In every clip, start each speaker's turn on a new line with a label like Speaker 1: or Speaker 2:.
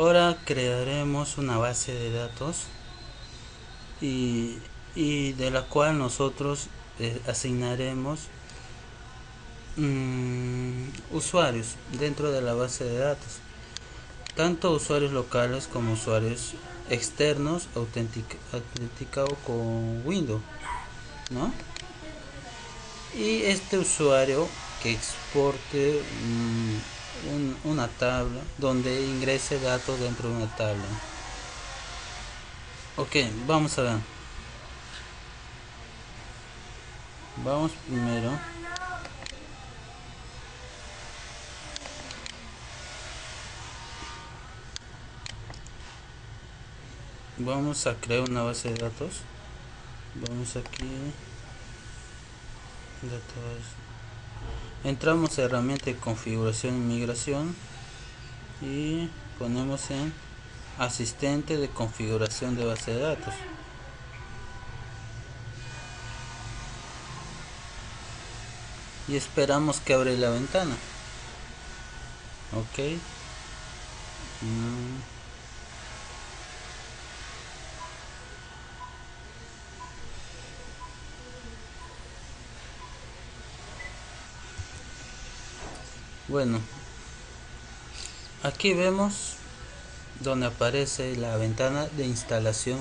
Speaker 1: Ahora crearemos una base de datos y, y de la cual nosotros asignaremos usuarios dentro de la base de datos, tanto usuarios locales como usuarios externos autenticados con Windows, ¿no? Y este usuario que exporte una tabla donde ingrese datos dentro de una tabla. Ok, vamos a ver. Vamos primero. Vamos a crear una base de datos. Vamos aquí. Datos. Entramos a herramienta de configuración y migración. Y ponemos en asistente de configuración de base de datos. Y esperamos que abra la ventana. Ok. Bueno, aquí vemos donde aparece la ventana de instalación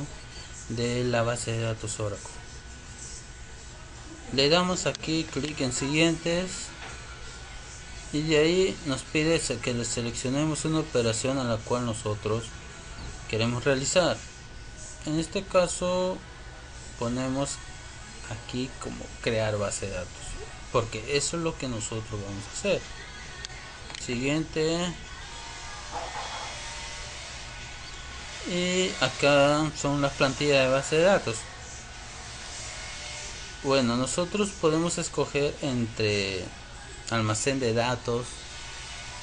Speaker 1: de la base de datos Oracle. Le damos aquí clic en siguientes y de ahí nos pide que le seleccionemos una operación a la cual nosotros queremos realizar. En este caso ponemos aquí como crear base de datos, porque eso es lo que nosotros vamos a hacer. Siguiente. Y acá son las plantillas de base de datos. Bueno, nosotros podemos escoger entre almacén de datos,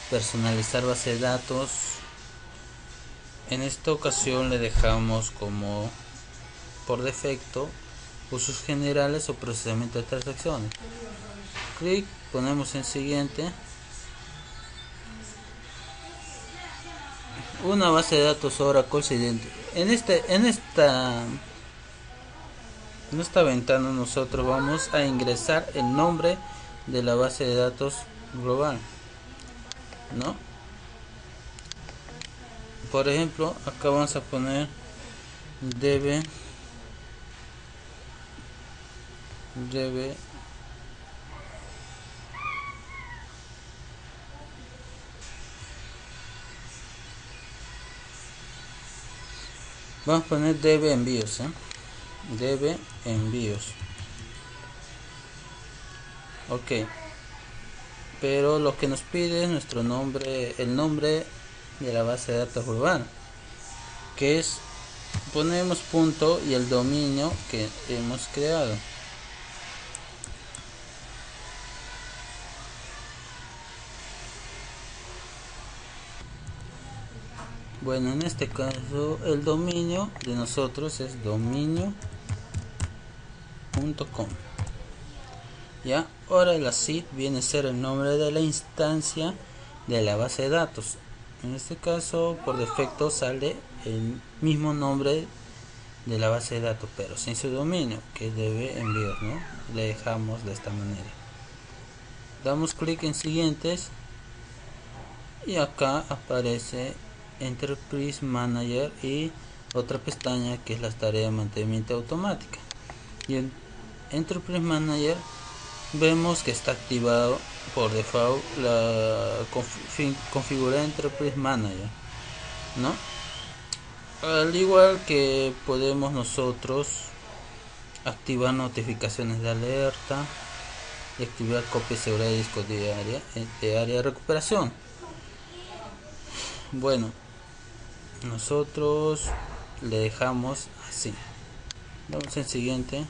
Speaker 1: personalizar base de datos. En esta ocasión le dejamos como por defecto usos generales o procesamiento de transacciones. Clic, ponemos en siguiente. Una base de datos Oracle en esta ventana nosotros vamos a ingresar el nombre de la base de datos global, ¿no? Por ejemplo, acá vamos a poner db vamos a poner db envíos, db envíos. Ok, pero lo que nos pide es nuestro nombre, el nombre de la base de datos global, que es, ponemos punto y el dominio que hemos creado. Bueno, en este caso el dominio de nosotros es dominio.com. Ya, ahora la seed viene a ser el nombre de la instancia de la base de datos. En este caso por defecto sale el mismo nombre de la base de datos, pero sin su dominio, que debe enviar, ¿no? Le dejamos de esta manera. Damos clic en siguientes y acá aparece Enterprise Manager y otra pestaña que es las tareas de mantenimiento automática. Y en Enterprise Manager vemos que está activado por default la configurar Enterprise Manager, ¿no? Al igual que podemos nosotros activar notificaciones de alerta y activar copia segura de disco de área de recuperación. Bueno, nosotros le dejamos así. Vamos en siguiente.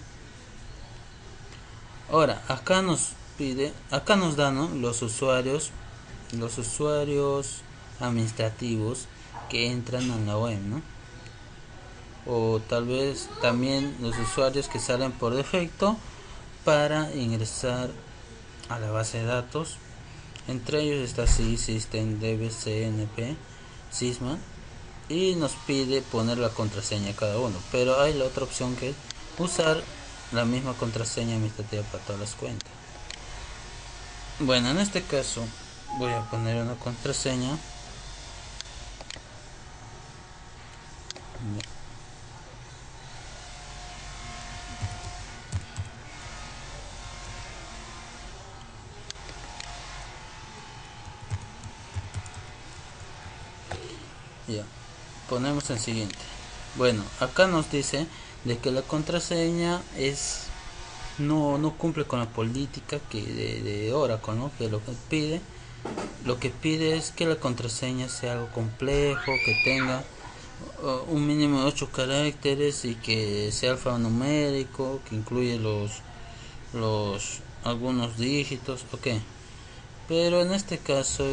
Speaker 1: Ahora acá nos pide, acá nos dan, ¿no?, los usuarios administrativos que entran a la web, ¿no? O tal vez también los usuarios que salen por defecto para ingresar a la base de datos. Entre ellos está System, DB, CNP, Sysman. y nos pide poner la contraseña a cada uno, pero hay la otra opción que es usar la misma contraseña administrativa para todas las cuentas. Bueno, en este caso voy a poner una contraseña. Ya, ponemos el siguiente. Bueno, acá nos dice de que la contraseña no cumple con la política de Oracle, ¿no? Que lo que pide es que la contraseña sea algo complejo, que tenga un mínimo de 8 caracteres y que sea alfanumérico, que incluye los algunos dígitos, ok. Pero en este caso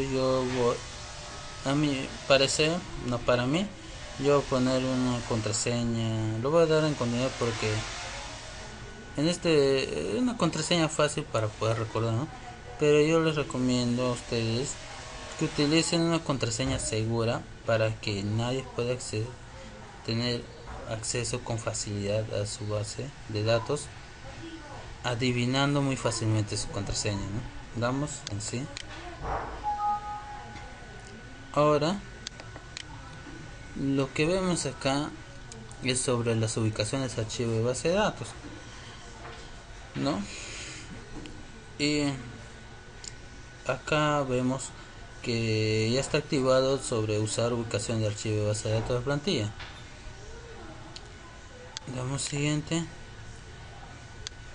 Speaker 1: a mi parecer, no para mí, yo voy a poner una contraseña, lo voy a dar en continuidad porque una contraseña fácil para poder recordar, ¿no? Pero yo les recomiendo a ustedes que utilicen una contraseña segura para que nadie pueda tener acceso con facilidad a su base de datos, adivinando muy fácilmente su contraseña, ¿no? Damos en sí. Ahora, lo que vemos acá es sobre las ubicaciones de archivo de base de datos, ¿no? Y acá vemos que ya está activado sobre usar ubicación de archivo de base de datos de plantilla. Damos siguiente.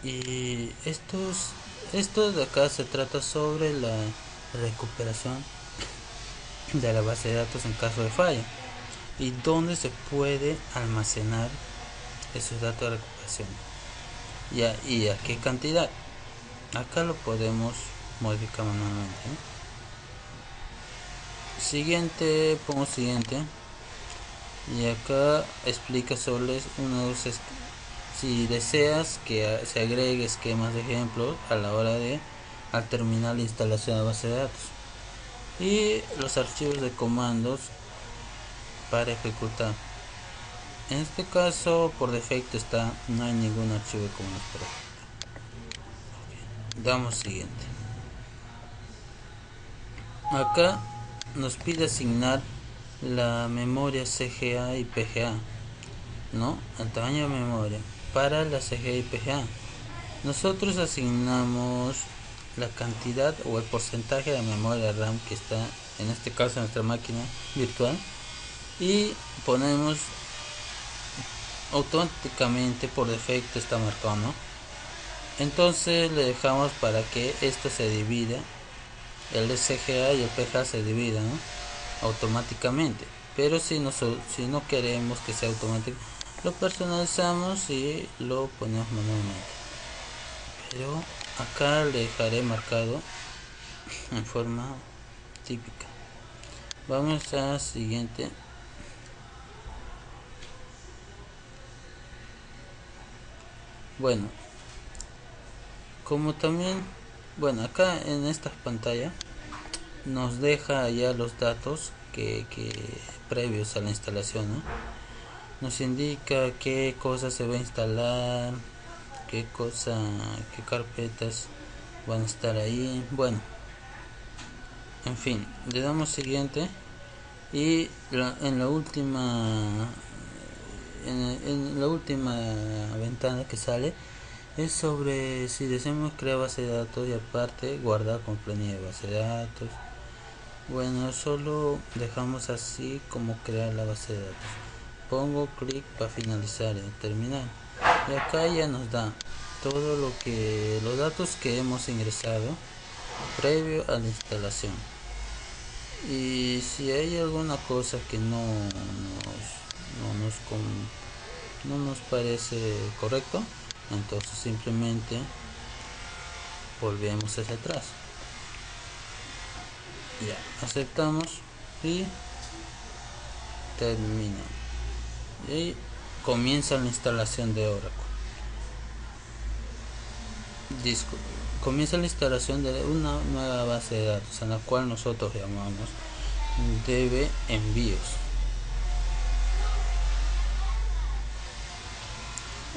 Speaker 1: Y esto de acá se trata sobre la recuperación de la base de datos en caso de falla y dónde se puede almacenar esos datos de recuperación y a qué cantidad. Acá lo podemos modificar manualmente, ¿eh? Siguiente, pongo siguiente y acá explica sobre si deseas que se agregue esquemas de ejemplo a la hora de al terminar la instalación de base de datos y los archivos de comandos para ejecutar. En este caso por defecto no hay ningún archivo de comandos para ejecutar. Damos siguiente. Acá nos pide asignar la memoria CGA y PGA, ¿no? El tamaño de memoria para la CGA y PGA. Nosotros asignamos la cantidad o el porcentaje de memoria RAM que está en este caso en nuestra máquina virtual y ponemos automáticamente por defecto está marcado, ¿no? Entonces le dejamos para que esto se divida, el CGA y el PGA se dividan, ¿no? Automáticamente. Pero si no queremos que sea automático, lo personalizamos y lo ponemos manualmente. Pero acá le dejaré marcado en forma típica. Vamos a siguiente. Bueno, como también, bueno, acá en esta pantalla nos deja ya los datos que previos a la instalación, ¿no? Nos indica qué cosa se va a instalar, qué carpetas van a estar ahí. Bueno, en fin, le damos siguiente y en la última ventana que sale es sobre si deseamos crear base de datos y aparte guardar con planilla de base de datos. Bueno, solo dejamos así como crear la base de datos. Pongo clic para finalizar y terminar. Y acá ya nos da todo los datos que hemos ingresado previo a la instalación. Y si hay alguna cosa que no nos parece correcto, entonces simplemente volvemos hacia atrás. Ya, aceptamos y termina. Y comienza la instalación de Oracle. Comienza la instalación de una nueva base de datos en la cual nosotros llamamos DB envíos.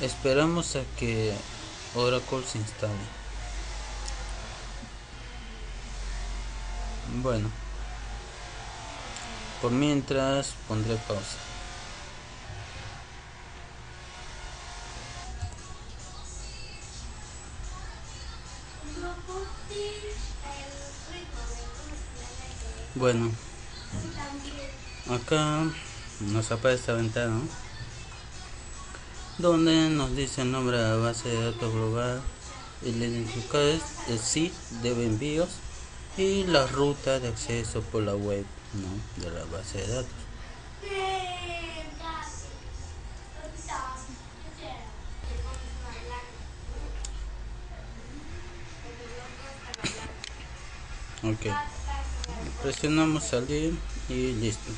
Speaker 1: Esperamos a que Oracle se instale. Bueno, por mientras pondré pausa. Bueno, acá nos aparece esta ventana, ¿no?, donde nos dice el nombre de la base de datos global, el identificador, el SID de envíos y la ruta de acceso por la web, ¿no?, de la base de datos. Ok, presionamos salir y listo.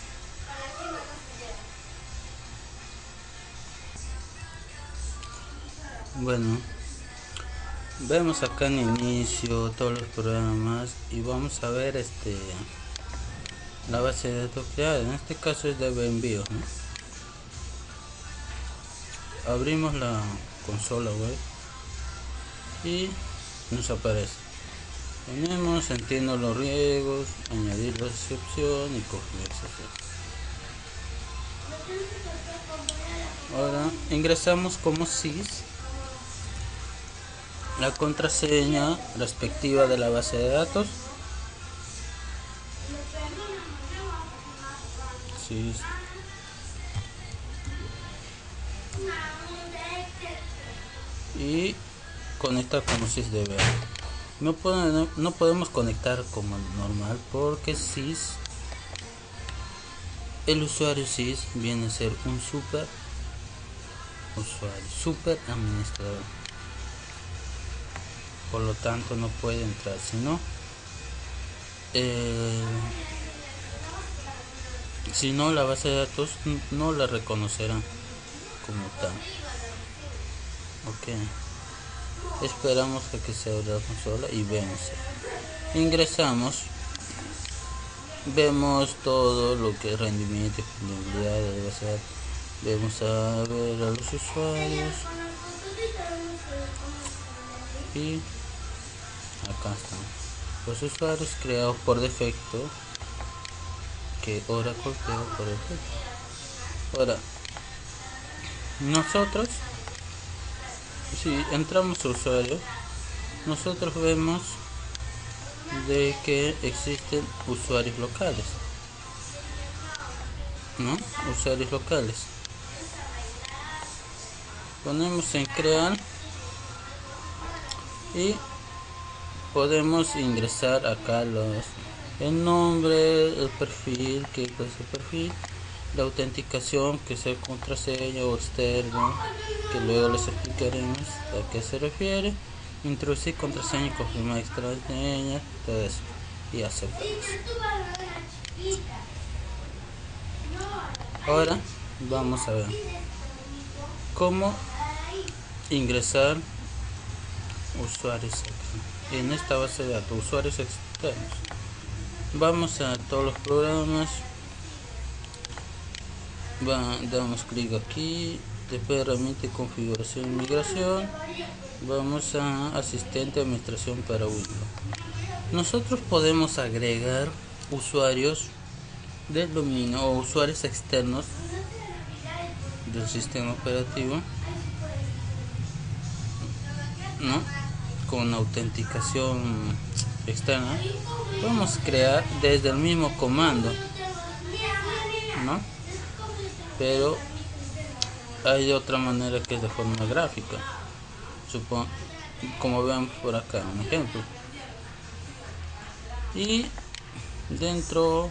Speaker 1: Bueno, vemos acá en inicio todos los programas y vamos a ver la base de datos creada. En este caso es de envíos, ¿no? Abrimos la consola web y nos aparece: tenemos, entiendo los riesgos, añadir la excepción y corregir la excepción. Ahora ingresamos como SIS la contraseña respectiva de la base de datos. SIS. Y conectar como SysDB. No podemos conectar como normal porque SIS, el usuario SIS viene a ser un super usuario, super administrador. Por lo tanto no puede entrar, sino si no, la base de datos no la reconocerá como tal. Ok, esperamos a que se abra la consola y vemos. Ingresamos, vemos todo lo que es rendimiento y disponibilidad de la base de datos. Vamos a ver a los usuarios y acá están los usuarios creados por defecto, que Oracle creó por defecto. Ahora nosotros, si entramos a usuarios, nosotros vemos de que existen usuarios locales, ¿no? Usuarios locales. Ponemos en crear y podemos ingresar acá el nombre, el perfil, que es el perfil, la autenticación, que es el contraseña o externo, que luego les explicaremos a qué se refiere, introducir contraseña y confirmar extraseña, todo eso, y aceptamos. Ahora vamos a ver cómo ingresar usuarios en esta base de datos, usuarios externos. Vamos a todos los programas, damos clic aquí, después de herramienta y configuración y migración, vamos a asistente de administración para Windows. Nosotros podemos agregar usuarios del dominio o usuarios externos del sistema operativo, ¿no?, con autenticación externa. Podemos crear desde el mismo comando, ¿no? Pero hay otra manera que es de forma gráfica, como vean por acá un ejemplo. Y dentro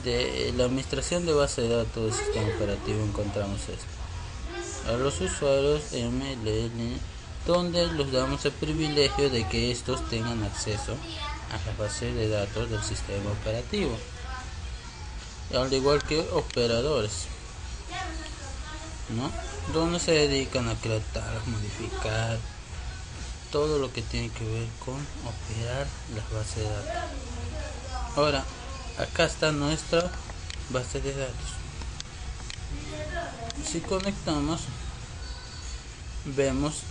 Speaker 1: de la administración de base de datos del sistema operativo encontramos esto: a los usuarios MLL, donde les damos el privilegio de que estos tengan acceso a la base de datos del sistema operativo, al igual que operadores, ¿no?, donde se dedican a crear, modificar todo lo que tiene que ver con operar las bases de datos. Ahora, acá está nuestra base de datos. Si conectamos, vemos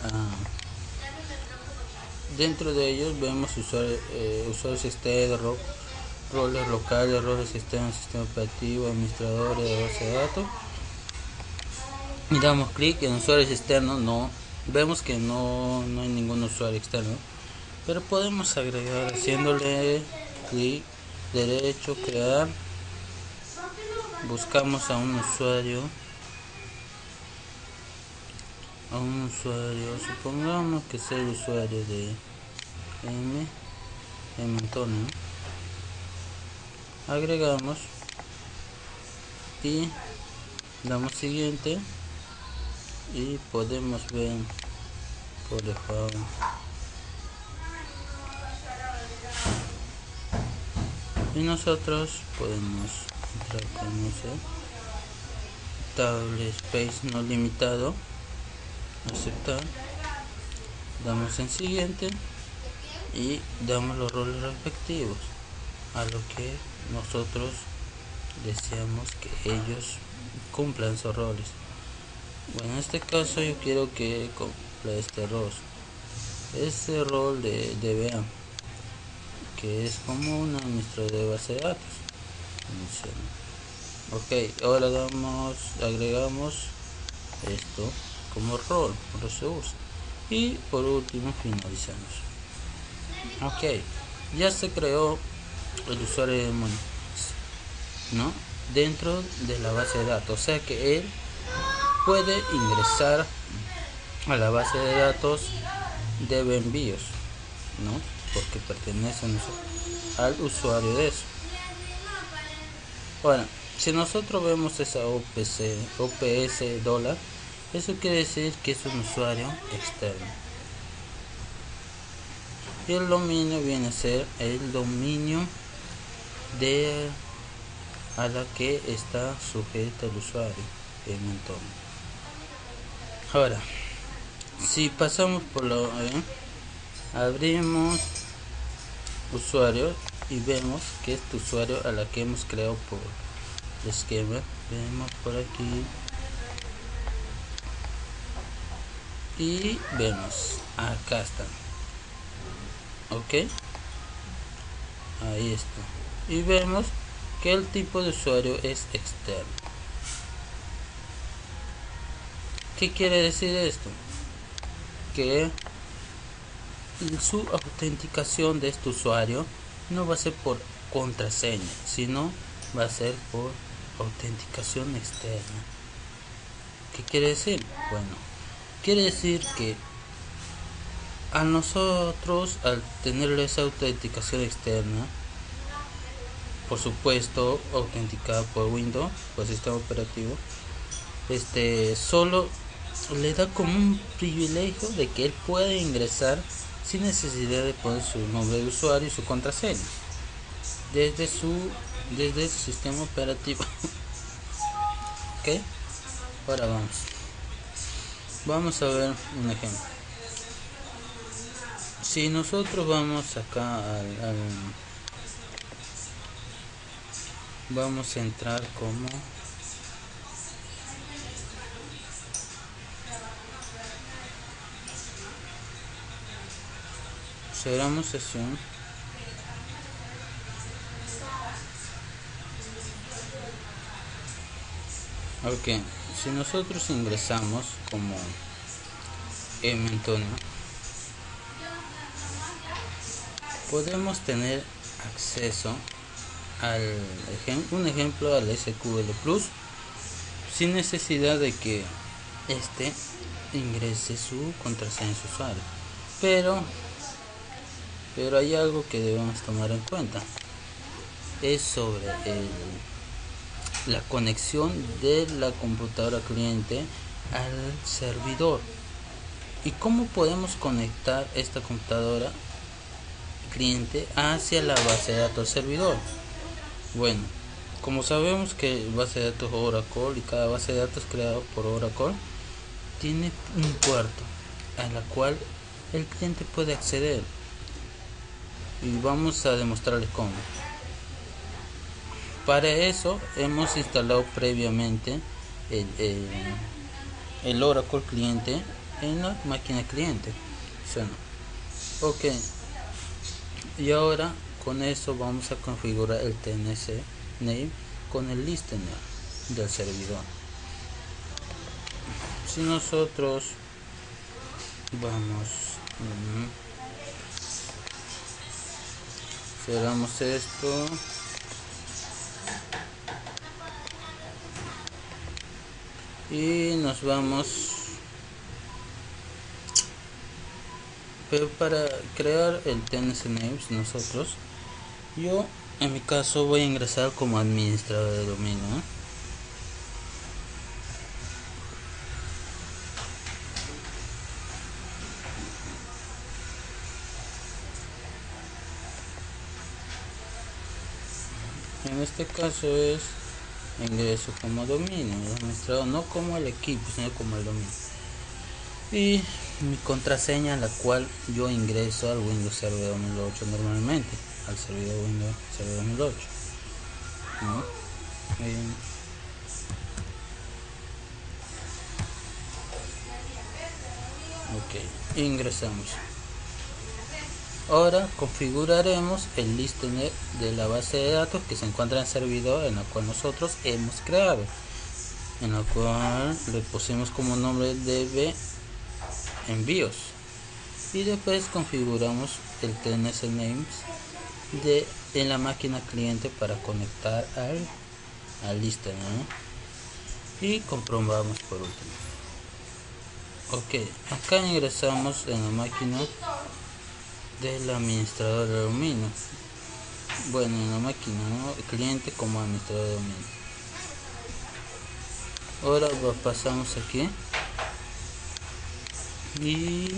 Speaker 1: dentro de ellos vemos usuarios externos, roles locales, roles externos, sistema operativo, administradores de base de datos, y damos clic en usuarios externos. No vemos que no hay ningún usuario externo, pero podemos agregar haciéndole clic derecho, crear, buscamos a un usuario, supongamos que sea el usuario de Antonio, agregamos y damos siguiente, y podemos ver por default y nosotros podemos entrar con ese table space no limitado, aceptar, damos en siguiente y damos los roles respectivos a lo que nosotros deseamos que ellos cumplan esos roles. Bueno, en este caso yo quiero que cumpla este rol de DBA, que es como un administrador de base de datos. Ok, ahora agregamos esto como rol, por se usa. Y por último finalizamos. Ok, ya se creó el usuario de Mónica, ¿no? Dentro de la base de datos, o sea que él puede ingresar a la base de datos de envíos, ¿no? Porque pertenecen al usuario de eso. Ahora, si nosotros vemos esa OPS dólar, eso quiere decir que es un usuario externo. Y el dominio viene a ser el dominio a la que está sujeta el usuario en un entorno. Ahora, si pasamos por abrimos usuario y vemos que este usuario a la que hemos creado por el esquema, vemos por aquí y vemos acá está, ok, ahí está, y vemos que el tipo de usuario es externo. ¿Qué quiere decir esto? Que su autenticación de este usuario no va a ser por contraseña, sino va a ser por autenticación externa. ¿Qué quiere decir? Bueno, quiere decir que a nosotros, al tener esa autenticación externa, por supuesto autenticada por Windows, por sistema operativo, solo le da como un privilegio de que él puede ingresar sin necesidad de poner su nombre de usuario y su contraseña desde el sistema operativo. Ok, ahora vamos a ver un ejemplo. Si nosotros vamos acá vamos a entrar como cerramos sesión, ok. Si nosotros ingresamos como Antonio, podemos tener acceso un ejemplo al SQL Plus sin necesidad de que ingrese su contraseña de usuario, pero hay algo que debemos tomar en cuenta, es sobre la conexión de la computadora cliente al servidor. ¿Y cómo podemos conectar esta computadora cliente hacia la base de datos servidor? Bueno, como sabemos que base de datos Oracle y cada base de datos creado por Oracle tiene un puerto a la cual el cliente puede acceder, y vamos a demostrarles cómo. Para eso hemos instalado previamente el Oracle cliente en la máquina cliente. Bueno, ok, y ahora con eso vamos a configurar el TNS name con el listener del servidor. Si nosotros vamos, cerramos esto y nos vamos, pero para crear el TNS names nosotros, yo en mi caso voy a ingresar como administrador de dominio, ¿no? En este caso es ingreso como dominio, el administrador, no como el equipo, sino como el dominio. Y mi contraseña, la cual yo ingreso al Windows Server 2008 normalmente, al servidor Windows Server 2008, ¿no? Ok, ingresamos. Ahora configuraremos el listener de la base de datos que se encuentra en el servidor en la cual nosotros hemos creado, en la cual le pusimos como nombre db envíos, y después configuramos el TNS names en la máquina cliente para conectar al listener, ¿no? Y comprobamos por último. Ok, acá ingresamos en la máquina del administrador de dominio, bueno, en la máquina, ¿no? El cliente como administrador de dominio. Ahora pasamos aquí y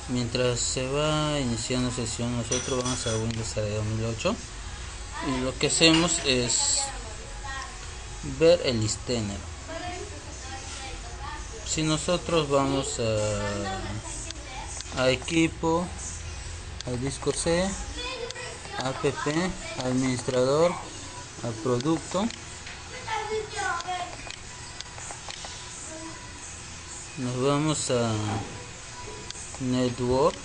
Speaker 1: mientras se va iniciando sesión, nosotros vamos a Windows Server 2008 y lo que hacemos es ver el listener. Si nosotros vamos a equipo, al disco C, app, administrador, al producto, nos vamos a network,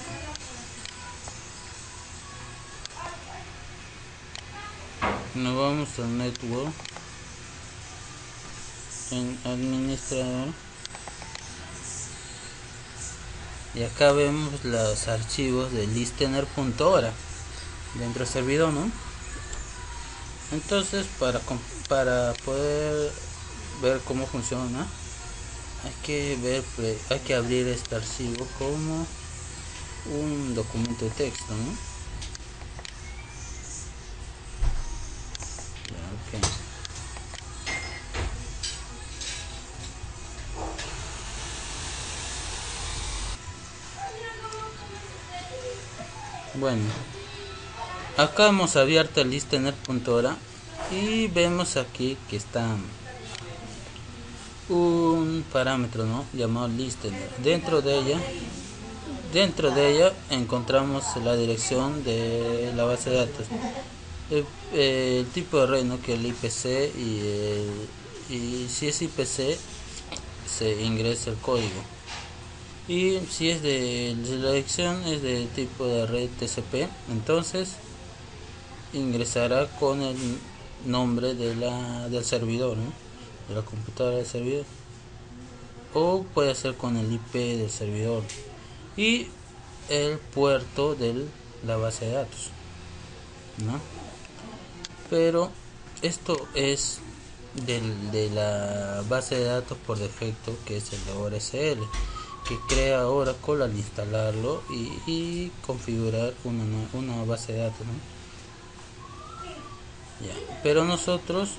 Speaker 1: en administrador, y acá vemos los archivos de listener.hora dentro del servidor, ¿no? Entonces para poder ver cómo funciona, hay que abrir este archivo como un documento de texto, ¿no? Okay. Bueno, acá hemos abierto el listener.hora y vemos aquí que está un parámetro, ¿no?, llamado listener. Dentro de ella encontramos la dirección de la base de datos, el tipo de red, ¿no?, que es el IPC, y si es IPC se ingresa el código, y si es de la dirección es de tipo de red TCP, entonces ingresará con el nombre del servidor, ¿no?, de la computadora del servidor, o puede ser con el IP del servidor y el puerto de la base de datos, ¿no? Pero esto es de la base de datos por defecto, que es el de ORSL, que crea Oracle al instalarlo y configurar una base de datos, ¿no? Ya. Pero nosotros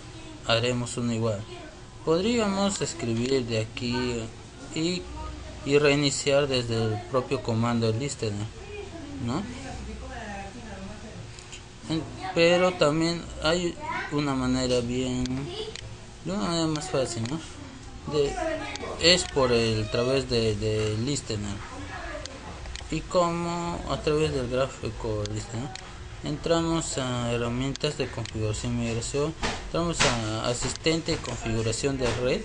Speaker 1: haremos uno igual. Podríamos escribir de aquí y reiniciar desde el propio comando de listener, ¿no? Pero también hay una manera más fácil, ¿no? Es por el través de listener, y como a través del gráfico listener entramos a herramientas de configuración y migración, entramos a asistente de configuración de red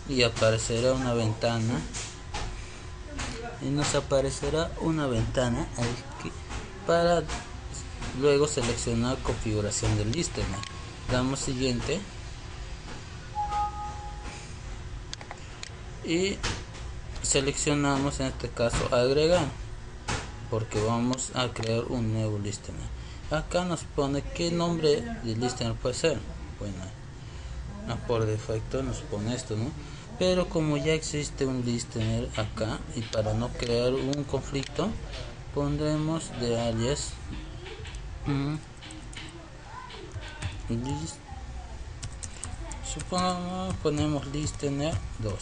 Speaker 1: y aparecerá una ventana, y nos aparecerá una ventana para luego seleccionar configuración del listener. Damos siguiente y seleccionamos en este caso agregar, porque vamos a crear un nuevo listener. Acá nos pone qué nombre de listener puede ser. Bueno, por defecto nos pone esto, ¿no? Pero como ya existe un listener acá, y para no crear un conflicto, pondremos de alias supongamos ponemos listener 2.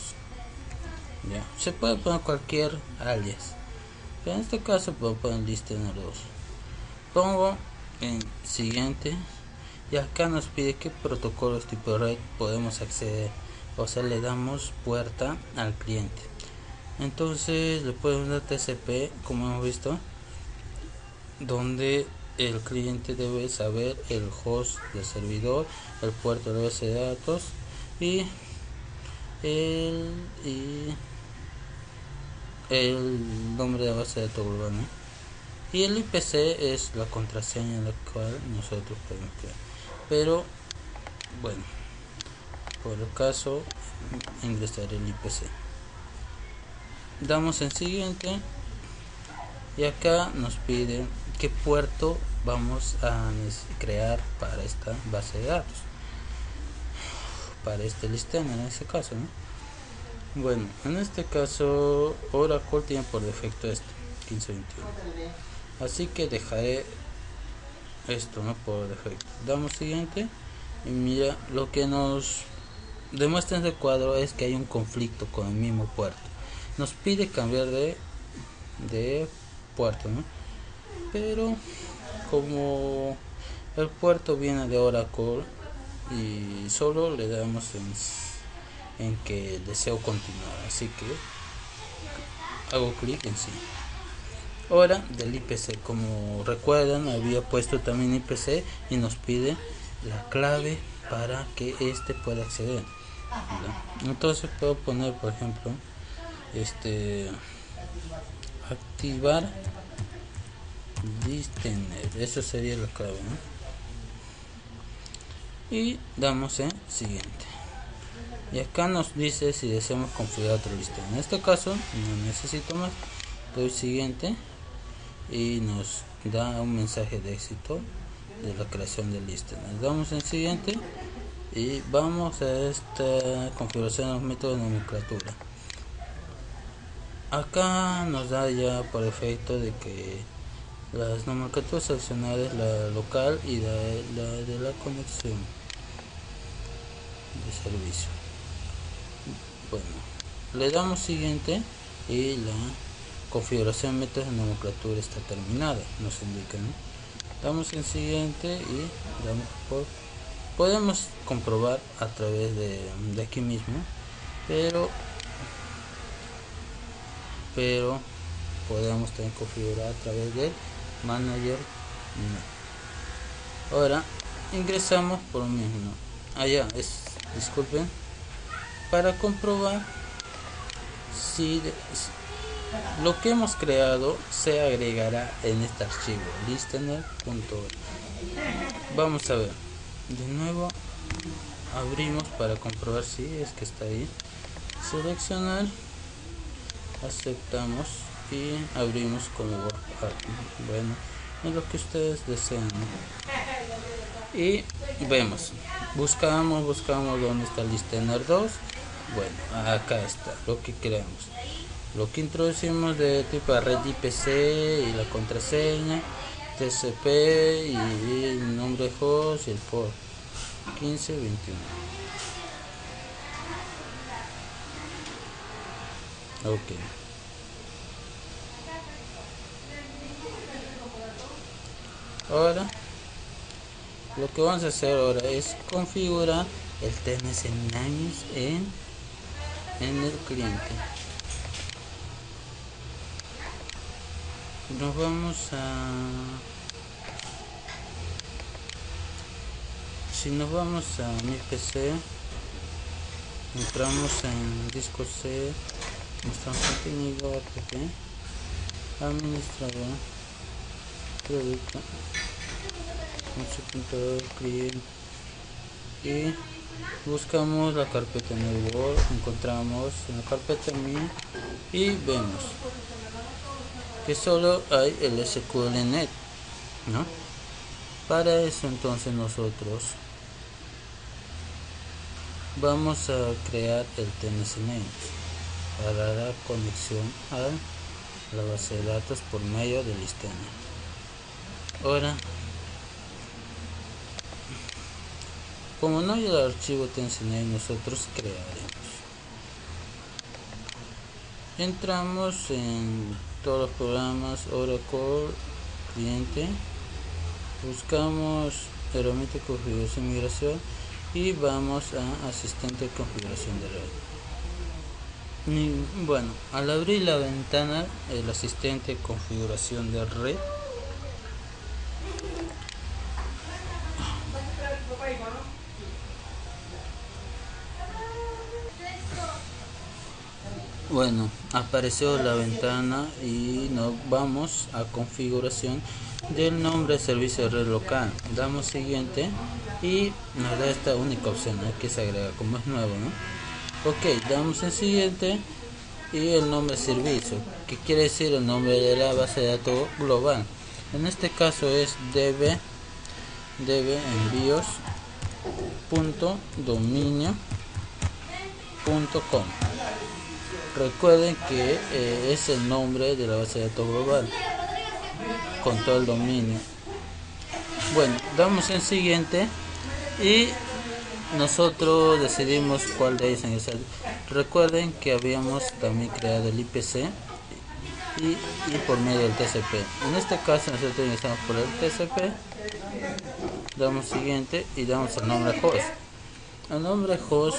Speaker 1: Ya, se puede poner cualquier alias, pero en este caso puedo poner listener 2. Pongo en siguiente y acá nos pide qué protocolos tipo red podemos acceder, o sea, le damos puerta al cliente. Entonces le podemos dar TCP, como hemos visto, donde el cliente debe saber el host del servidor, el puerto de base de datos y el nombre de base de datos global, ¿no? Y el IPC es la contraseña en la cual nosotros podemos crear. Pero bueno, por el caso ingresaré el IPC. Damos en siguiente y acá nos pide qué puerto vamos a crear para esta base de datos, para este listener en este caso, ¿no? Bueno, en este caso Oracle tiene por defecto este 1521, así que dejaré esto, ¿no? Por defecto. Damos siguiente y mira, lo que nos demuestra en este cuadro es que hay un conflicto con el mismo puerto. Nos pide cambiar de puerto, ¿no? Pero como el puerto viene de Oracle y solo le damos en que deseo continuar, así que hago clic en sí. Ahora del IPC, como recuerdan, había puesto también IPC y nos pide la clave para que este pueda acceder, ¿verdad? Entonces puedo poner, por ejemplo, activar listener, eso sería la clave, ¿no? Y damos en siguiente y acá nos dice si deseamos configurar otro listener. En este caso no necesito más, doy siguiente y nos da un mensaje de éxito de la creación del listener. Damos en siguiente y vamos a esta configuración de los métodos de nomenclatura. Acá nos da ya por efecto de que las nomenclaturas seleccionadas, la local y la de la conexión de servicio. Bueno, le damos siguiente y la configuración de métodos de nomenclatura está terminada, nos indica, ¿no? Damos en siguiente y damos por, podemos comprobar a través de aquí mismo, pero podemos también configurar a través del manager. No. Ahora ingresamos por lo mismo, disculpen, para comprobar si lo que hemos creado se agregará en este archivo listener.org. Vamos a ver, de nuevo abrimos para comprobar si es que está ahí, seleccionar, aceptamos y abrimos como WordPad. Bueno, es lo que ustedes desean, ¿no? Y vemos, buscamos dónde está el listener 2. Bueno, acá está lo que creamos, lo que introducimos de tipo red IPC y la contraseña, TCP y el nombre de host y el port 1521. Ok. Ahora lo que vamos a hacer ahora es configurar el TNS Names en el cliente. Nos vamos a mi PC, entramos en disco C, nuestro contenido app, administrador, producto, consultor, cliente, y buscamos la carpeta en el Word, encontramos en la carpeta mi y vemos que solo hay el SQLnet, ¿no? Para eso entonces nosotros vamos a crear el TNCName para la conexión a la base de datos por medio del listeno. Ahora, como no hay el archivo TNCName, nosotros crearemos. Entramos en todos los programas, Oracle, cliente, buscamos herramienta de configuración y migración y vamos a asistente de configuración de red. Y bueno, al abrir la ventana, el asistente de configuración de red, bueno, apareció la ventana y nos vamos a configuración del nombre de servicio de red local. Damos siguiente y nos da esta única opción, ¿no?, que se agrega como es nuevo, ¿no? Ok, damos en siguiente y el nombre de servicio, que quiere decir el nombre de la base de datos global. En este caso es db envíos.dominio.com. Recuerden que es el nombre de la base de datos global con todo el dominio. Bueno, damos en siguiente y nosotros decidimos cuál de ellos ingresar. Recuerden que habíamos también creado el IPC y por medio del TCP. En este caso nosotros ingresamos por el TCP, damos siguiente y damos el nombre host. El nombre host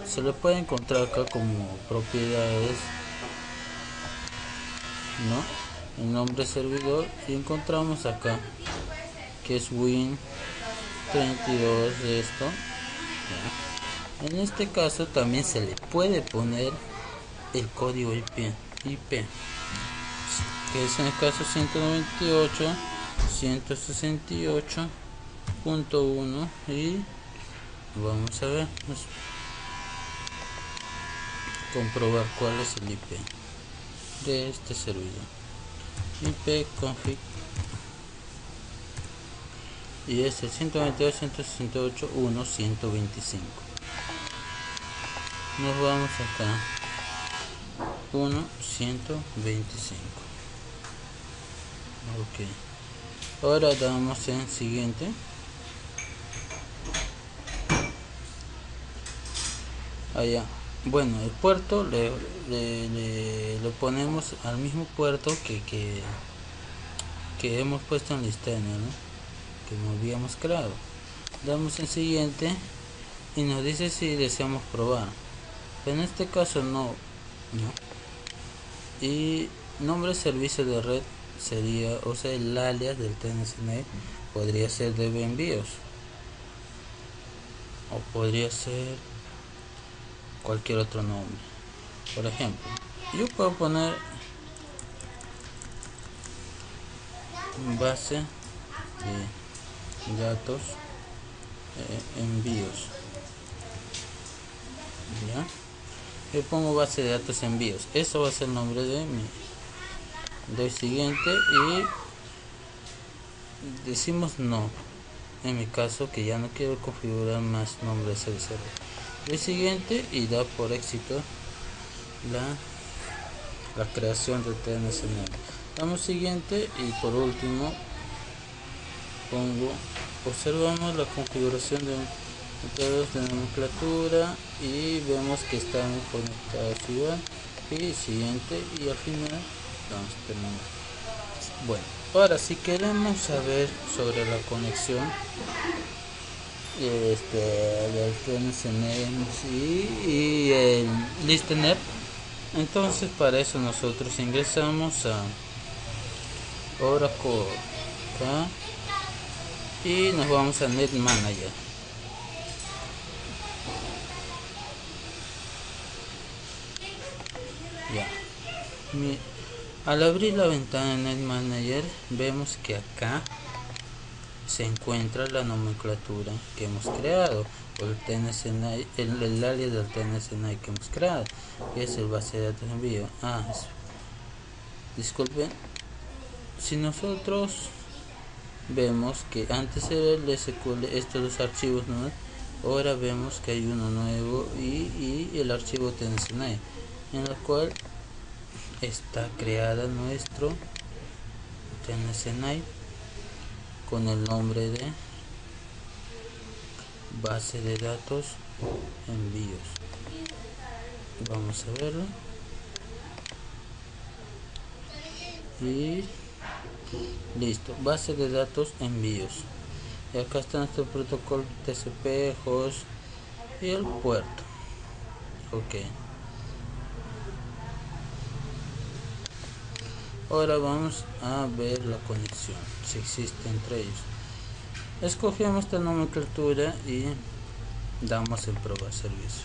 Speaker 1: se le puede encontrar acá como propiedades, ¿no? El nombre servidor, y encontramos acá que es Win32 de esto, ¿ya? En este caso también se le puede poner el código IP, que es en el caso 198.168.1, y vamos a ver, comprobar cuál es el IP de este servidor. IP config y es el 192.168.1.125. Nos vamos acá, 1.125. Ok, ahora damos en siguiente. Allá, bueno, el puerto le ponemos al mismo puerto que hemos puesto en el listeno, ¿no?, que no habíamos creado. Damos en siguiente y nos dice si deseamos probar. En este caso no. Y nombre de servicio de red sería, o sea, el alias del TNCName podría ser db envíos, o podría ser cualquier otro nombre. Por ejemplo, yo puedo poner base de datos envíos, ¿ya? Yo pongo base de datos envíos, eso va a ser el nombre de mi. Doy siguiente y decimos no, en mi caso que ya no quiero configurar más nombres de servidor. Doy siguiente y da por éxito la creación del TNCName. Damos siguiente y por último observamos la configuración de métodos de nomenclatura y vemos que están conectados igual, y siguiente, y al final vamos a terminar. Bueno, ahora si queremos saber sobre la conexión del TNCName y el listener, entonces para eso nosotros ingresamos a Oracle acá y nos vamos a Net Manager. Al abrir la ventana en el Manager vemos que acá se encuentra la nomenclatura que hemos creado, o el TNCNI, el alias del TNCNI que hemos creado, que es el base de datos de envío. Disculpen, si nosotros vemos que antes era el SQL, estos dos archivos, ¿no? Ahora vemos que hay uno nuevo y el archivo TNCNI, en el cual está creada nuestro TNCNI con el nombre de base de datos envíos. Vamos a verlo y listo, base de datos envíos. Y acá está nuestro protocolo TCP, host y el puerto. Ok, ahora vamos a ver la conexión, si existe entre ellos. Escogemos esta nomenclatura y damos en probar servicio.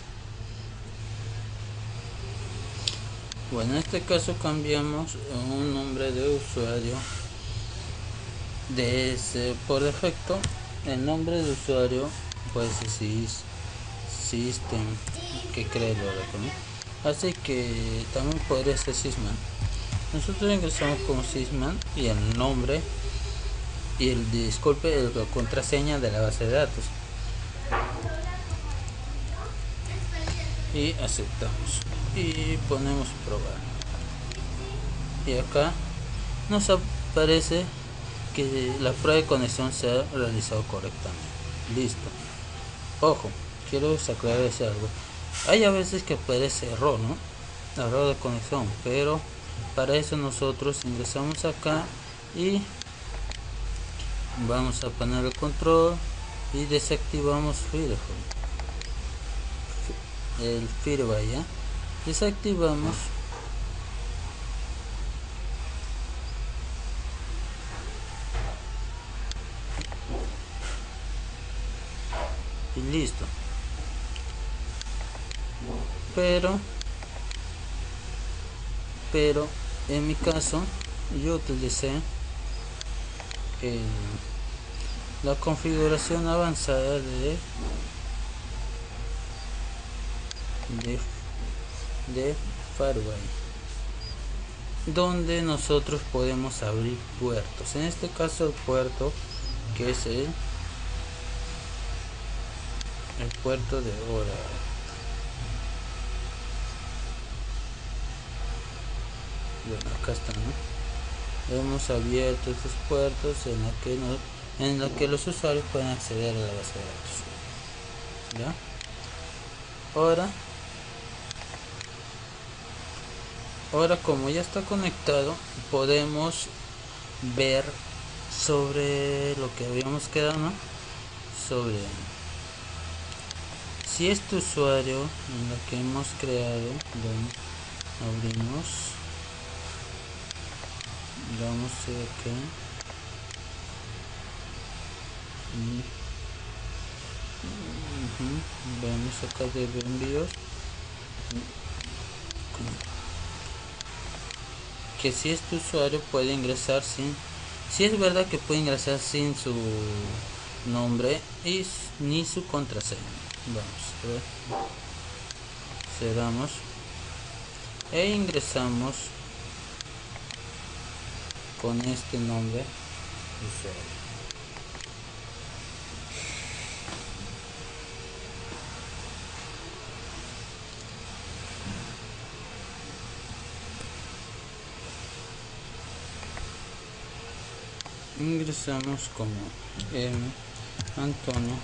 Speaker 1: Bueno, en este caso cambiamos un nombre de usuario por defecto. El nombre de usuario puede ser system, que cree el Oracle, ¿no? Así que también podría ser sysman. Nosotros ingresamos como sysman y el nombre y la contraseña de la base de datos y aceptamos y ponemos probar, y acá nos aparece que la prueba de conexión se ha realizado correctamente. Listo. Ojo, quiero aclararles algo. Hay a veces que aparece error, ¿no? Error de conexión, pero para eso nosotros ingresamos acá y vamos a panel de control y desactivamos el firewall, ¿ya? Desactivamos y listo. Pero en mi caso yo utilicé la configuración avanzada de firewall, donde nosotros podemos abrir puertos. En este caso el puerto que es el puerto de Oracle. Bueno, acá está, ¿no? Hemos abierto estos puertos en la que los usuarios pueden acceder a la base de datos, ¿ya? Ahora como ya está conectado, podemos ver sobre lo que habíamos quedado, ¿no? Sobre si este usuario en la que hemos creado, abrimos, vamos acá vamos acá de envíos, que si este usuario puede ingresar si es verdad que puede ingresar sin su nombre y ni su contraseña. Vamos a ver, cerramos e ingresamos con este nombre usuario. Ingresamos como Antonio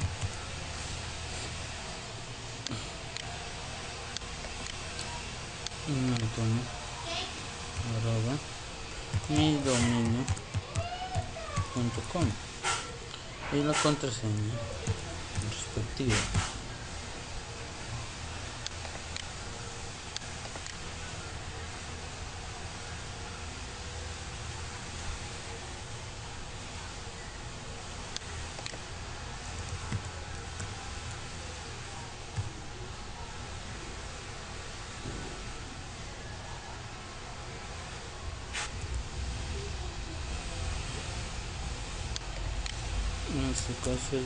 Speaker 1: arroba midominio.com y la contraseña respectiva. este caso es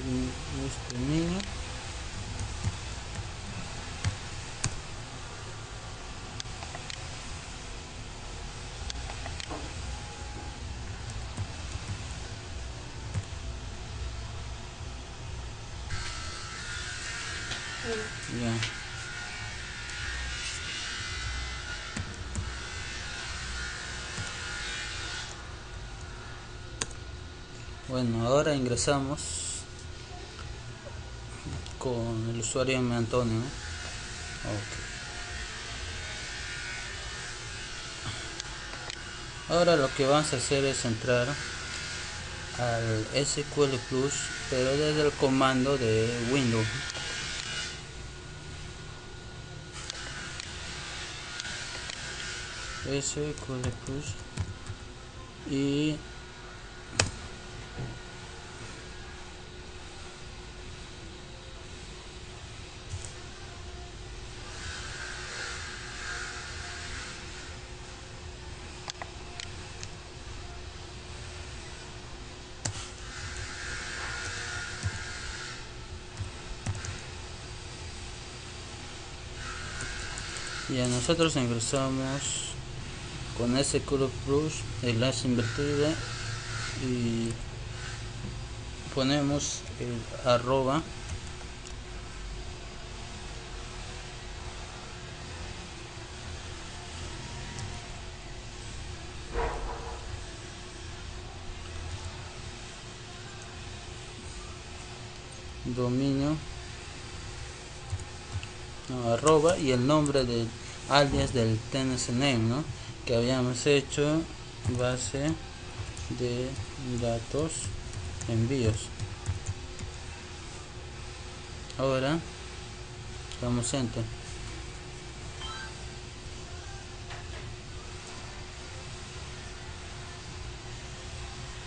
Speaker 1: este niño. Ya. Bueno, ahora ingresamos con el usuario M. Antonio, ¿no? Okay. Ahora lo que vamos a hacer es entrar al SQL Plus, pero desde el comando de Windows. SQL Plus y ya nosotros ingresamos con SQL Plus, enlace invertido, y ponemos el arroba dominio, no, arroba, y el nombre del alias del TNS name, ¿no? Que habíamos hecho base de datos envíos. Ahora damos enter.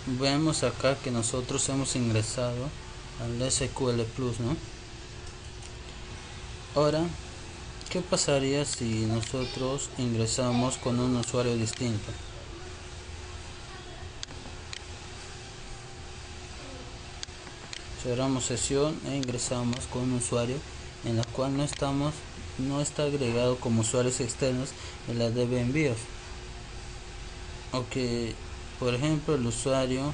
Speaker 1: Vemos acá que nosotros hemos ingresado al SQL Plus, ¿no? Ahora, ¿qué pasaría si nosotros ingresamos con un usuario distinto? Cerramos sesión e ingresamos con un usuario en la cual no está agregado como usuarios externos en la DB envíos. O que, por ejemplo, el usuario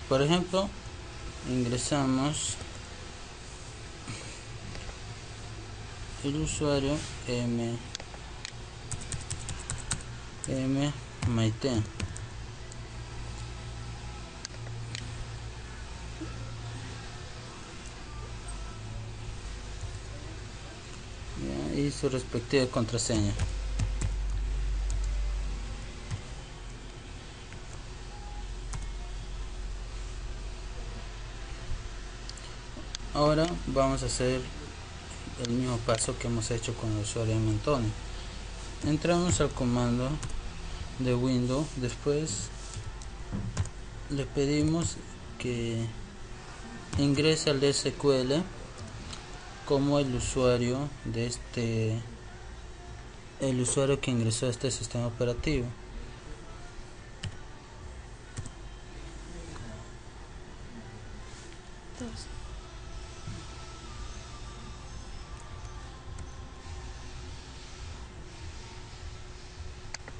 Speaker 1: por ejemplo, ingresamos el usuario Maite, y su respectiva contraseña. Ahora vamos a hacer el mismo paso que hemos hecho con el usuario M. Antonio. Entramos al comando de Windows, después le pedimos que ingrese al SQL como el usuario el usuario que ingresó a este sistema operativo.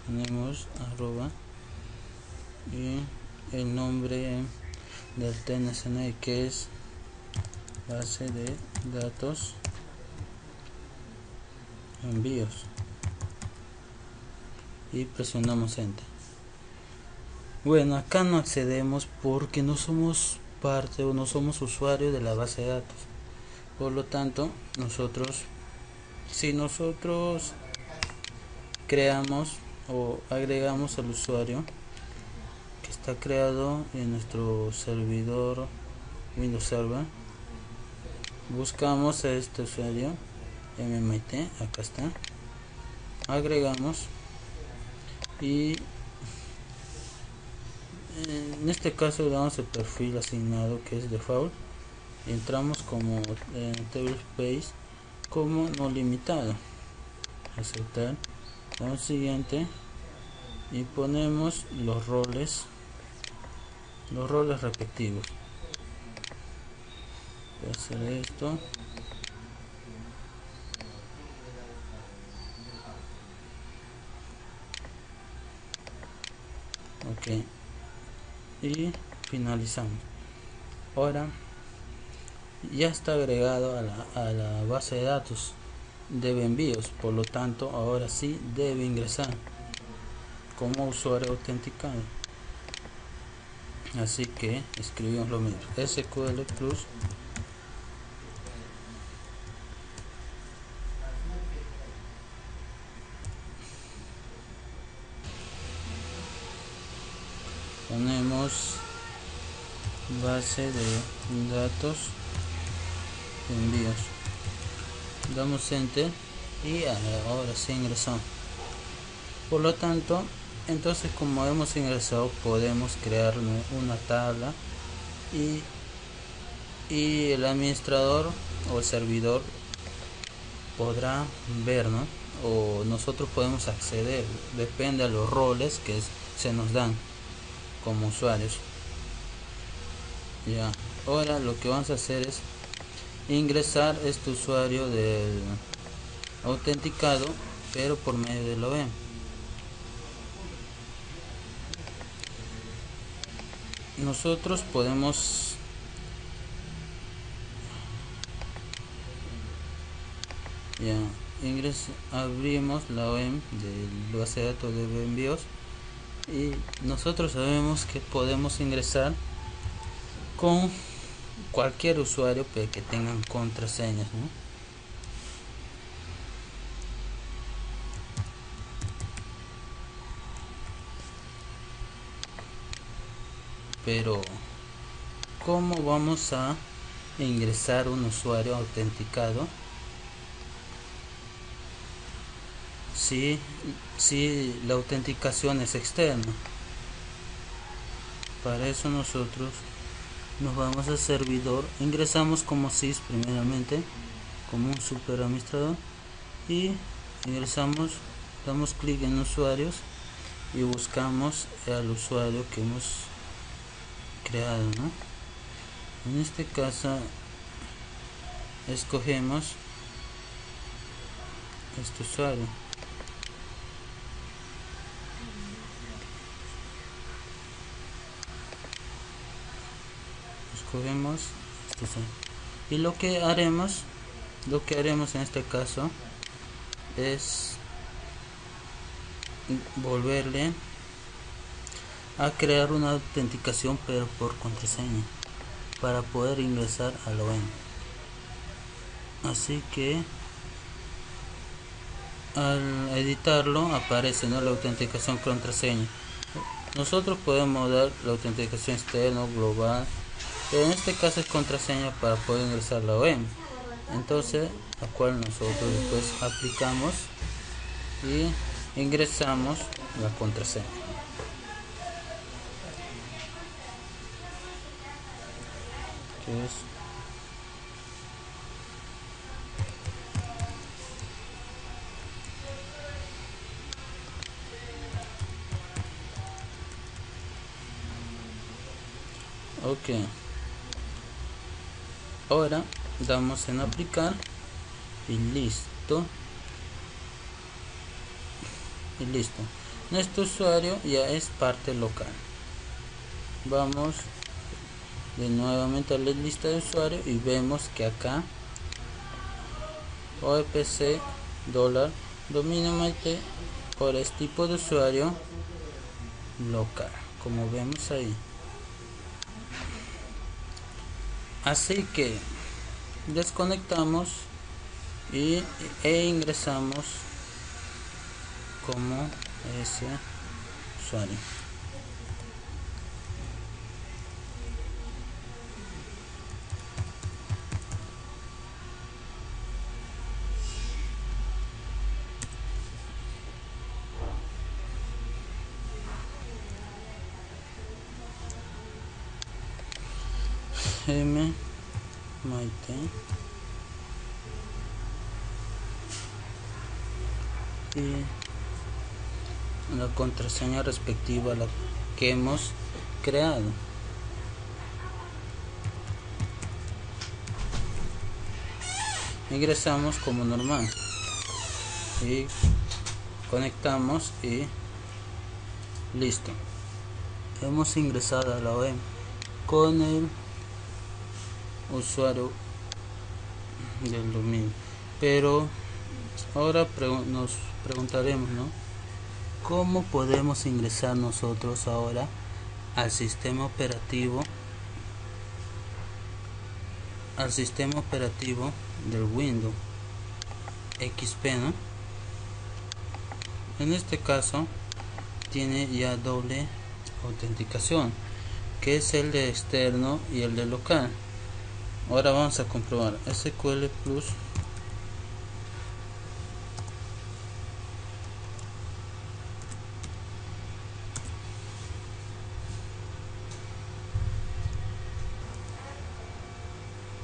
Speaker 1: Ponemos arroba y el nombre del TNSN, que es base de datos envíos, y presionamos enter. Bueno, acá no accedemos porque no somos parte o no somos usuario de la base de datos. Por lo tanto, si nosotros creamos o agregamos al usuario que está creado en nuestro servidor Windows Server, buscamos a este usuario MMIT, acá está, agregamos, y en este caso le damos el perfil asignado que es default, entramos como tablespace como no limitado, aceptar, damos siguiente y ponemos los roles respectivos. Voy a hacer esto, ok, y finalizamos. Ahora ya está agregado a la base de datos de envíos, por lo tanto ahora sí debe ingresar como usuario autenticado. Así que escribimos lo mismo, SQL Plus ponemos base de datos de envíos, damos enter y ahora sí ingresamos. Por lo tanto, entonces como hemos ingresado podemos crear una tabla y el administrador o el servidor podrá ver, ¿no? O nosotros podemos acceder, depende de los roles que se nos dan como usuarios. Ya, ahora lo que vamos a hacer es ingresar este usuario del autenticado, pero por medio de la OEM. Nosotros podemos abrimos la OEM de base de datos de envíos y nosotros sabemos que podemos ingresar con cualquier usuario que tengan contraseñas, ¿no? Pero ¿cómo vamos a ingresar un usuario autenticado si la autenticación es externa? Para eso nosotros nos vamos al servidor, ingresamos como sys primeramente, como un super administrador, y ingresamos, damos clic en usuarios y buscamos al usuario que hemos creado, ¿no? En este caso escogemos este usuario, escogemos este usuario. Y lo que haremos en este caso es volverle a crear una autenticación pero por contraseña para poder ingresar a la OEM. Así que al editarlo aparece, ¿no?, la autenticación contraseña. Nosotros podemos dar la autenticación externa o global, pero en este caso es contraseña para poder ingresar a la OEM. Entonces, la cual nosotros después aplicamos y ingresamos la contraseña. Que es ok. Ahora damos en aplicar y listo. Nuestro usuario ya es parte local. Vamos de nuevamente a la lista de usuarios y vemos que acá OPC dólar dominio IP por este tipo de usuario local, como vemos ahí. Así que desconectamos e ingresamos como ese usuario. M Maite y la contraseña respectiva a la que hemos creado. Ingresamos como normal y conectamos y listo. Hemos ingresado a la web con el usuario del dominio, pero ahora nos preguntaremos, ¿no? ¿Cómo podemos ingresar nosotros ahora al sistema operativo del Windows XP, ¿no? En este caso tiene ya doble autenticación, que es el de externo y el de local. Ahora vamos a comprobar SQL Plus.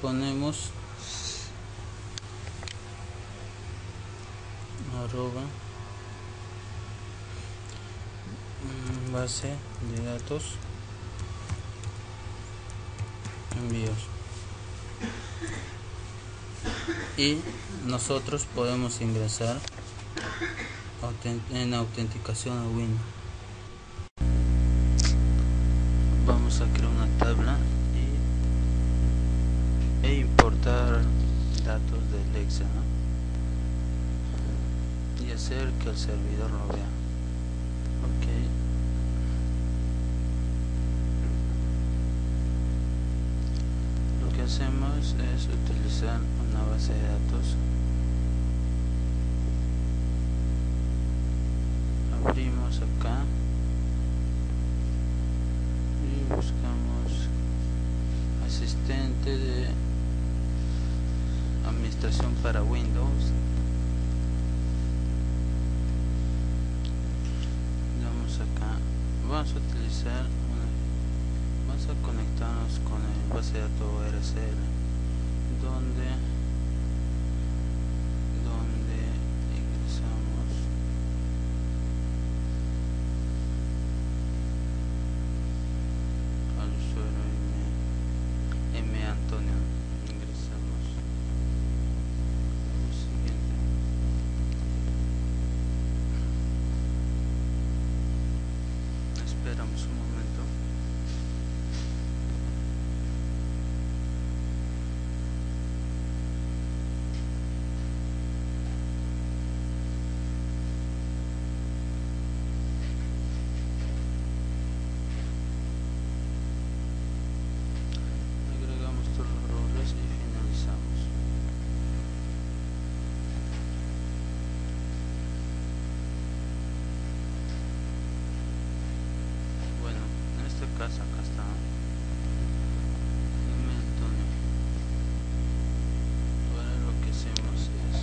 Speaker 1: Ponemos arroba base de datos envíos y nosotros podemos ingresar en autenticación a Windows. Vamos a crear una tabla e importar datos del Excel, ¿no? Y hacer que el servidor lo vea. Ok. Lo que hacemos es utilizar una base de datos. Abrimos acá y buscamos asistente de administración para Windows. Vamos acá, vamos a utilizar vamos a conectarnos con el base de datos ORCL donde ingresamos al usuario M. Antonio. Ingresamos lo siguiente. Esperamos un momento. Agregamos todos los roles y finalizamos. Bueno, en este caso acá está M. Antonio. Ahora lo que hacemos es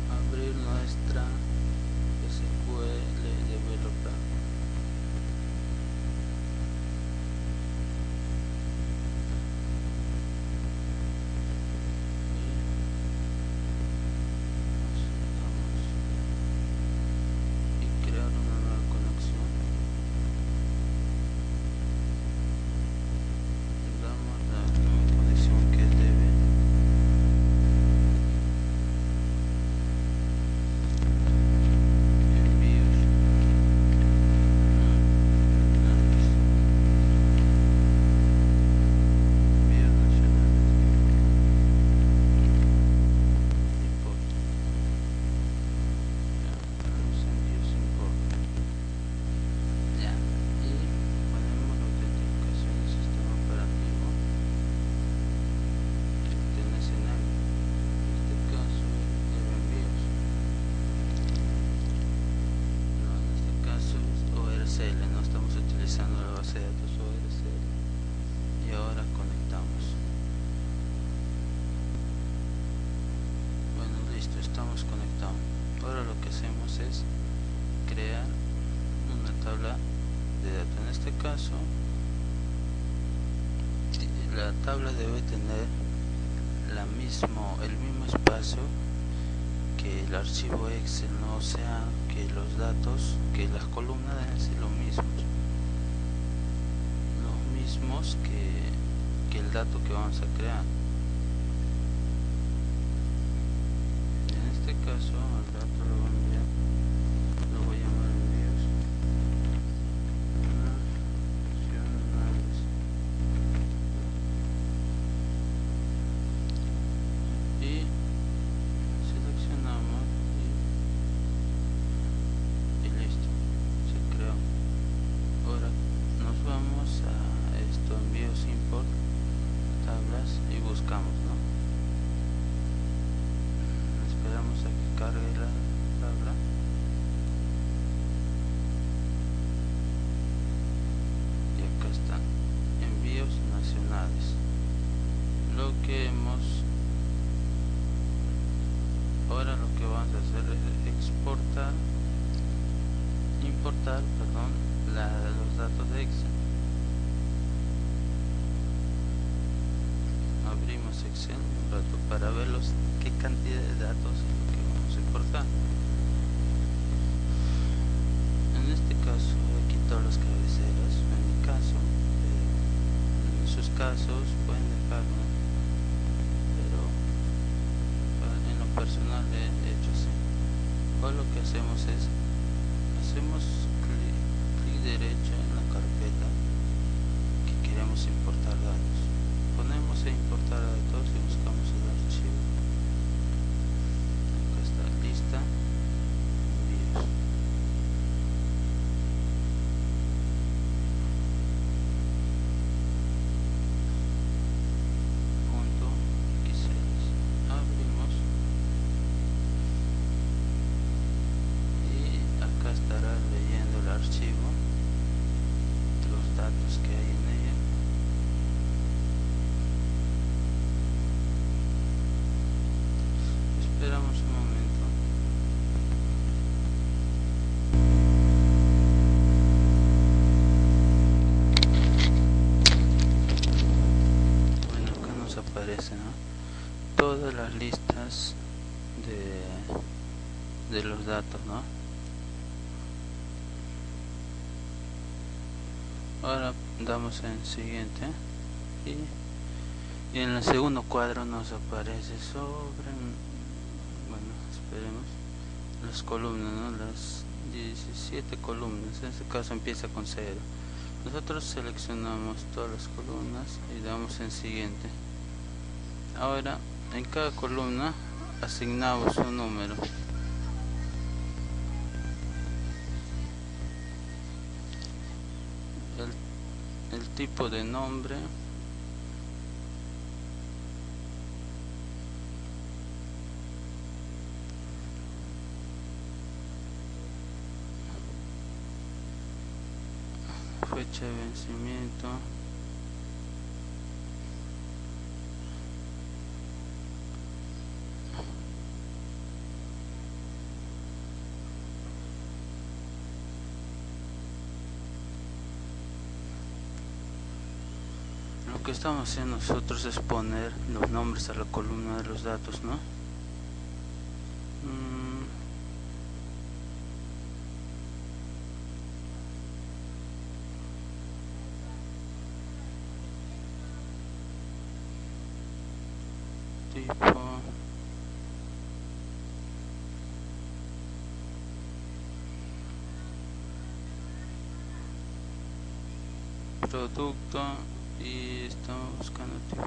Speaker 1: abrir nuestra SQL Developer. Y crear una nueva conexión. Damos la nueva conexión que debe envíos nacionales import. Los envíos import. Ya, y ponemos la autenticación del sistema operativo que tienes en este caso el envíos. No, en este caso es ORCL, no estamos utilizando la base de datos ORCL. Y ahora conectamos. Bueno, listo, estamos conectados. Ahora lo que hacemos es crear una tabla de datos. En este caso la tabla debe tener el mismo espacio que el archivo Excel, ¿no? O sea que los datos, que las columnas deben ser los mismos que el dato que vamos a crear. En este caso al dato lo voy a enviar, lo voy a llamar envíos nacionales. Y seleccionamos y listo, se creó. Ahora nos vamos a esto, envíos, import, tablas, y buscamos, ¿no? Esperamos a que cargue la tabla. Y acá están, envíos nacionales. Ahora lo que vamos a hacer es importar, los datos de Excel. Abrimos Excel un rato para ver qué cantidad de datos es lo que vamos a importar. En este caso he quitado las cabeceras. En mi caso, en sus casos pueden dejarlo, pero en lo personal he hecho así. Ahora lo que hacemos es clic derecho en la carpeta que queremos importar datos. Ponemos a importar datos y buscamos el archivo. Acá está, lista, envíos. .xls. Abrimos y acá estará leyendo el archivo, los datos que hay en ella. Esperamos un momento. Bueno, acá nos aparecen, ¿no?, todas las listas de los datos, ¿no? Ahora damos en siguiente y en el segundo cuadro nos aparece esperemos, las columnas, ¿no? Las 17 columnas. En este caso empieza con 0. Nosotros seleccionamos todas las columnas y damos en siguiente. Ahora en cada columna asignamos un número. El tipo de nombre, fecha de vencimiento, lo que estamos haciendo nosotros es poner los nombres a la columna de los datos, ¿no? Tipo, producto, y estamos buscando tipo.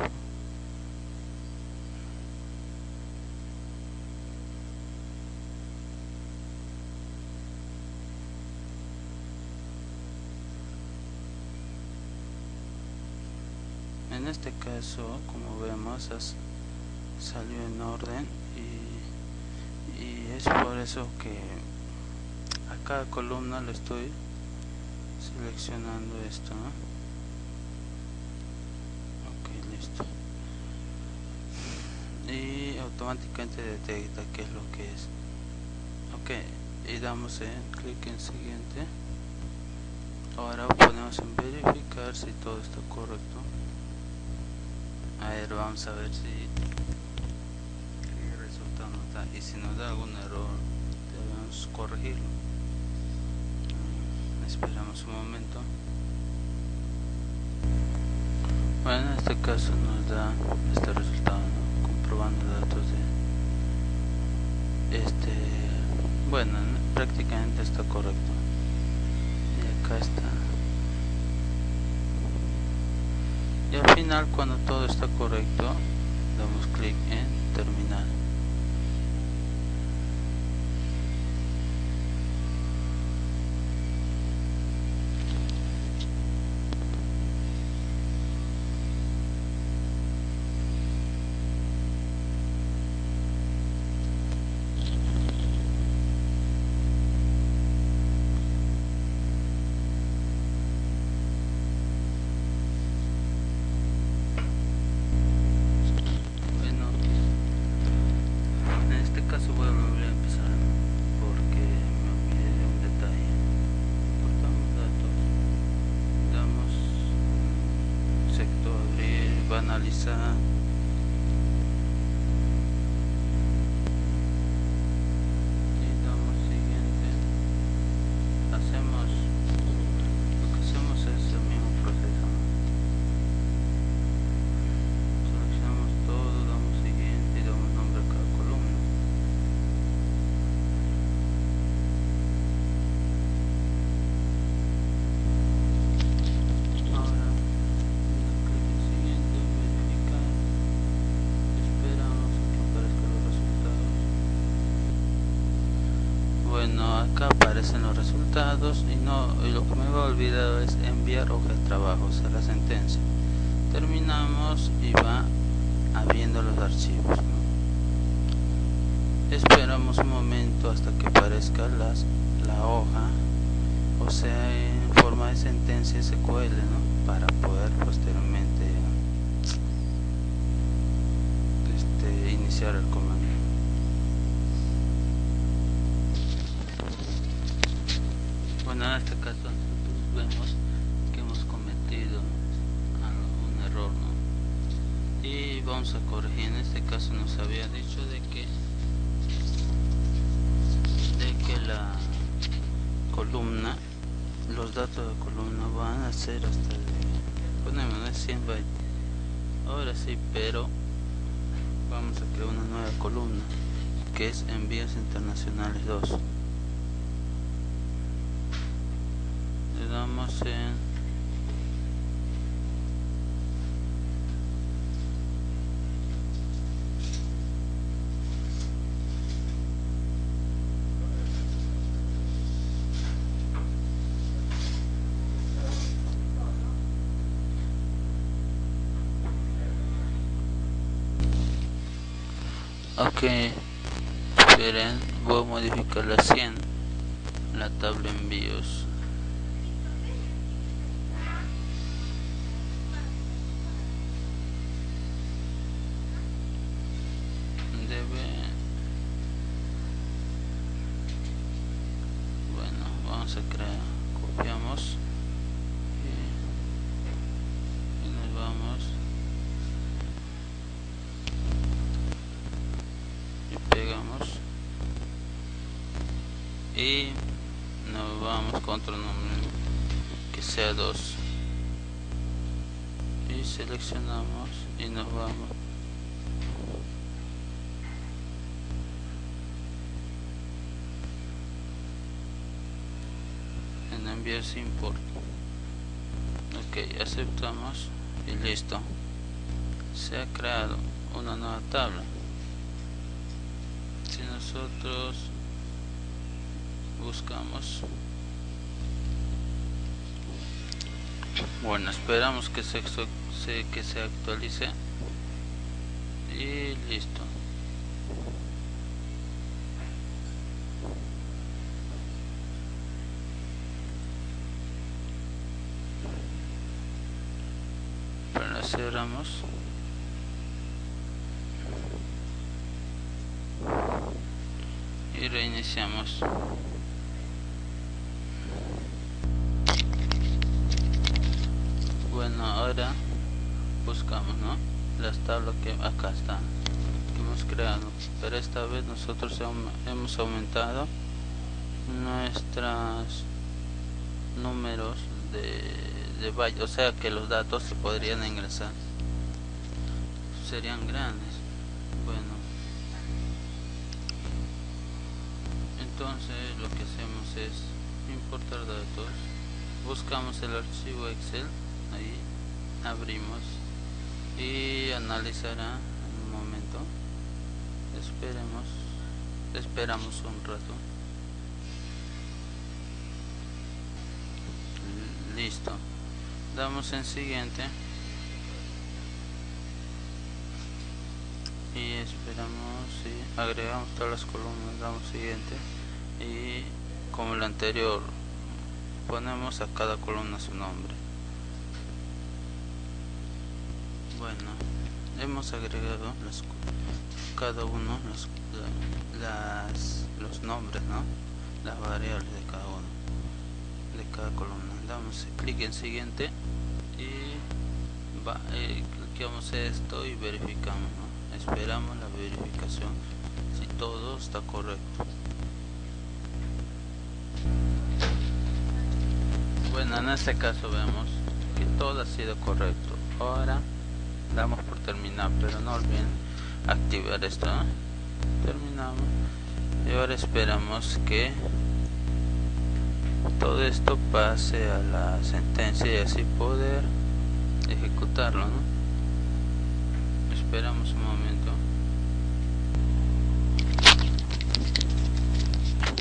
Speaker 1: En este caso, como vemos, salió en orden y es por eso que a cada columna le estoy seleccionando esto, ¿no? Ok, listo. Y automáticamente detecta qué es lo que es. Ok, y damos clic en siguiente. Ahora ponemos en verificar si todo está correcto. A ver, vamos a ver si y si nos da algún error debemos corregirlo. Esperamos un momento. Bueno, en este caso nos da este resultado, ¿no? Comprobando datos de bueno, prácticamente está correcto y acá está. Y al final, cuando todo está correcto, damos clic en terminar. Voy a volver a empezar porque me olvidé de un detalle. Cortamos datos, damos sector abrir, va a analizar, y damos siguiente. Lo que hacemos es el mismo proceso, ¿no? Seleccionamos todo, damos siguiente y damos nombre a cada columna. Bueno, acá aparecen los resultados y lo que me había olvidado es enviar hoja de trabajos a la sentencia. Terminamos y va abriendo los archivos, ¿no? Esperamos un momento hasta que aparezca la hoja, o sea, en forma de sentencia SQL, ¿no? Para poder posteriormente iniciar el comando. Bueno, en este caso nosotros vemos que hemos cometido un error, ¿no? Y vamos a corregir. En este caso nos había dicho de que la columna, los datos de columna van a ser hasta ponemos 100 bytes. Ahora sí, pero vamos a crear una nueva columna que es envíos internacionales 2. Le damos en ok, esperen, voy a modificar la 100, la tabla envíos. Bueno, vamos a crear, copiamos y nos vamos y pegamos y nos vamos con otro nombre que sea 2 y seleccionamos y nos vamos en enviar sin import. Ok, aceptamos y listo, se ha creado una nueva tabla. Si nosotros buscamos, bueno, esperamos que se actualice y listo. Pero cerramos y reiniciamos. Bueno, ahora buscamos, ¿no?, las tablas que acá están, que hemos hemos creado, pero esta vez nosotros hemos aumentado nuestros números de bytes, o sea que los datos se podrían ingresar serían grandes. Bueno, entonces lo que hacemos es importar datos, buscamos el archivo Excel, ahí abrimos y analizará un momento, esperamos un rato. Listo, damos en siguiente y esperamos y agregamos todas las columnas, damos siguiente y como el anterior ponemos a cada columna su nombre. Bueno, hemos agregado cada uno los nombres, ¿no? Las variables de cada uno, de cada columna. Damos clic en siguiente y cliqueamos esto y verificamos, ¿no? Esperamos la verificación si todo está correcto. Bueno, en este caso vemos que todo ha sido correcto. Ahora damos por terminar, pero no olviden activar esto, ¿no? Terminamos y ahora esperamos que todo esto pase a la sentencia y así poder ejecutarlo, ¿no? Esperamos un momento.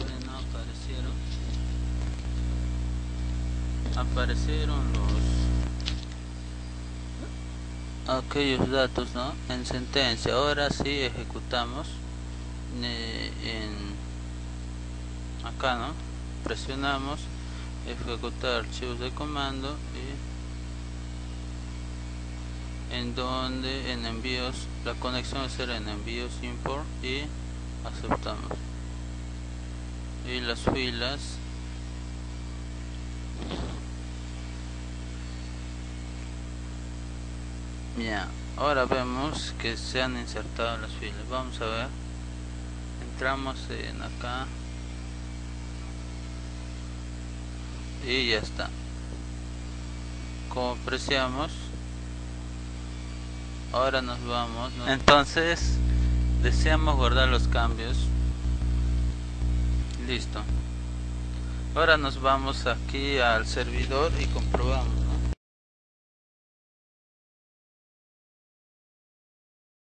Speaker 1: Bueno, aparecieron aquellos datos, ¿no? En sentencia. Ahora sí ejecutamos acá, ¿no? Presionamos ejecutar archivos de comando y en envíos la conexión será en envíos import y aceptamos y las filas ya. Ahora vemos que se han insertado las filas. Vamos a ver, entramos en acá y ya está. Como apreciamos, ahora nos vamos, ¿no? Entonces deseamos guardar los cambios. Listo. Ahora nos vamos aquí al servidor y comprobamos.